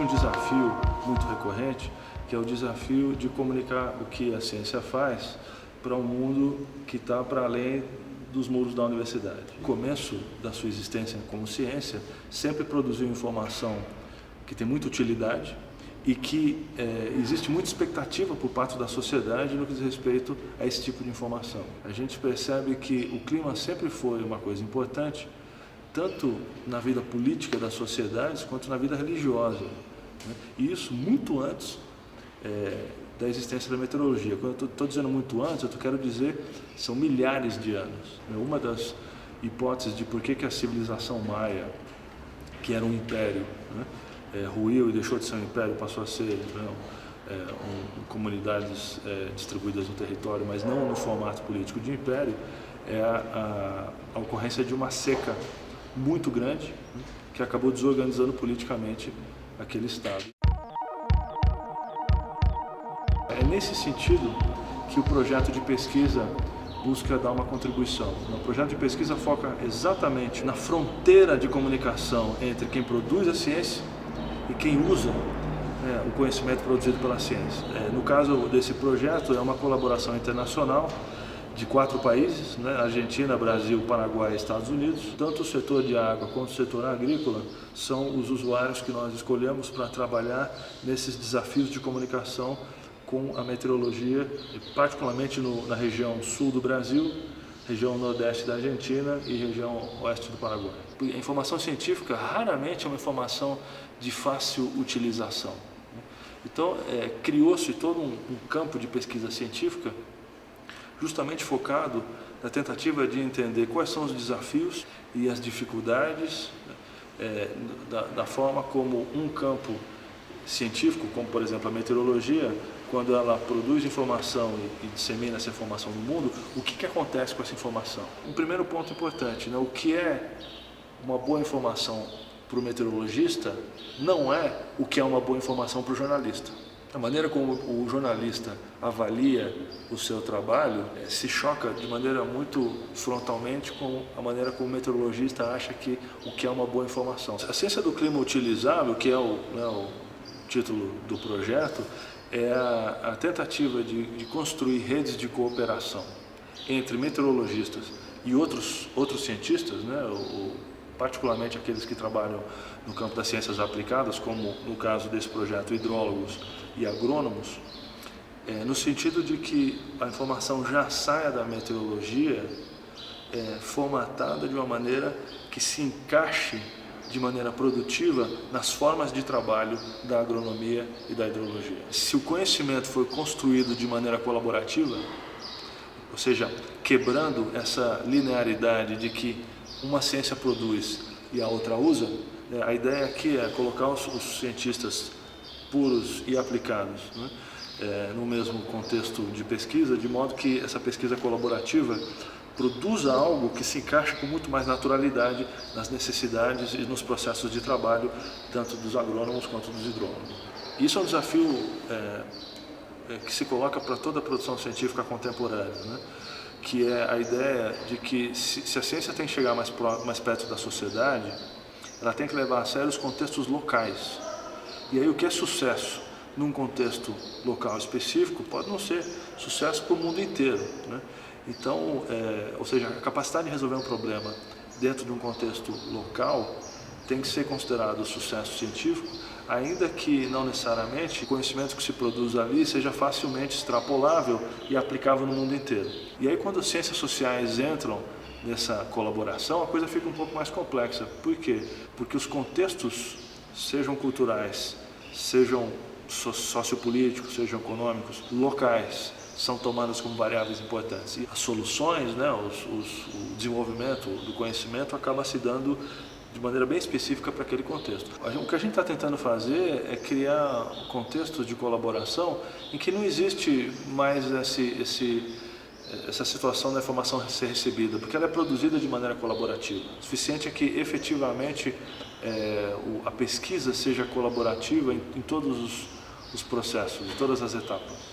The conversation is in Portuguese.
existe um desafio muito recorrente, que é o desafio de comunicar o que a ciência faz para um mundo que está para além dos muros da universidade. No começo da sua existência como ciência, sempre produziu informação que tem muita utilidade e que existe muita expectativa por parte da sociedade no que diz respeito a esse tipo de informação. A gente percebe que o clima sempre foi uma coisa importante, tanto na vida política das sociedades quanto na vida religiosa, né? E isso muito antes da existência da meteorologia. Quando eu estou dizendo muito antes, eu quero dizer são milhares de anos. Uma das hipóteses de por que a civilização maia, que era um império, né, ruiu e deixou de ser um império, passou a ser comunidades distribuídas no território, mas não no formato político de império, é a ocorrência de uma seca muito grande, né, que acabou desorganizando politicamente aquele estado. É nesse sentido que o projeto de pesquisa busca dar uma contribuição. O projeto de pesquisa foca exatamente na fronteira de comunicação entre quem produz a ciência e quem usa o conhecimento produzido pela ciência. No caso desse projeto, é uma colaboração internacional de 4 países, né? Argentina, Brasil, Paraguai e Estados Unidos. Tanto o setor de água quanto o setor agrícola são os usuários que nós escolhemos para trabalhar nesses desafios de comunicação com a meteorologia, particularmente na região sul do Brasil, região nordeste da Argentina e região oeste do Paraguai. A informação científica raramente é uma informação de fácil utilização. Então, criou-se todo um campo de pesquisa científica justamente focado na tentativa de entender quais são os desafios e as dificuldades da forma como um campo científico, como por exemplo a meteorologia, quando ela produz informação e dissemina essa informação no mundo, o que acontece com essa informação? Um primeiro ponto importante, né? O que é uma boa informação para o meteorologista não é o que é uma boa informação para o jornalista. A maneira como o jornalista avalia o seu trabalho se choca de maneira muito frontalmente com a maneira como o meteorologista acha que o que é uma boa informação. A ciência do clima utilizável, que é o título do projeto, é a tentativa de construir redes de cooperação entre meteorologistas e outros cientistas, né, particularmente aqueles que trabalham no campo das ciências aplicadas, como no caso desse projeto hidrólogos e agrônomos, no sentido de que a informação já saia da meteorologia formatada de uma maneira que se encaixe de maneira produtiva nas formas de trabalho da agronomia e da hidrologia. Se o conhecimento for construído de maneira colaborativa, ou seja, quebrando essa linearidade de que uma ciência produz e a outra usa, a ideia aqui é colocar os cientistas puros e aplicados, né, no mesmo contexto de pesquisa, de modo que essa pesquisa colaborativa produza algo que se encaixe com muito mais naturalidade nas necessidades e nos processos de trabalho, tanto dos agrônomos quanto dos hidrólogos. Isso é um desafio que se coloca para toda a produção científica contemporânea, né? Que é a ideia de que se a ciência tem que chegar mais perto da sociedade, ela tem que levar a sério os contextos locais. E aí o que é sucesso num contexto local específico pode não ser sucesso para o mundo inteiro, né? Então, ou seja, a capacidade de resolver um problema dentro de um contexto local tem que ser considerado sucesso científico, ainda que não necessariamente o conhecimento que se produz ali seja facilmente extrapolável e aplicável no mundo inteiro. E aí quando as ciências sociais entram nessa colaboração, a coisa fica um pouco mais complexa. Por quê? Porque os contextos, sejam culturais, sejam sociopolíticos, sejam econômicos, locais, são tomadas como variáveis importantes. E as soluções, né, o desenvolvimento do conhecimento acaba se dando de maneira bem específica para aquele contexto. O que a gente está tentando fazer é criar um contexto de colaboração em que não existe mais essa situação da informação ser recebida, porque ela é produzida de maneira colaborativa. O suficiente é que efetivamente a pesquisa seja colaborativa em todos os processos, em todas as etapas.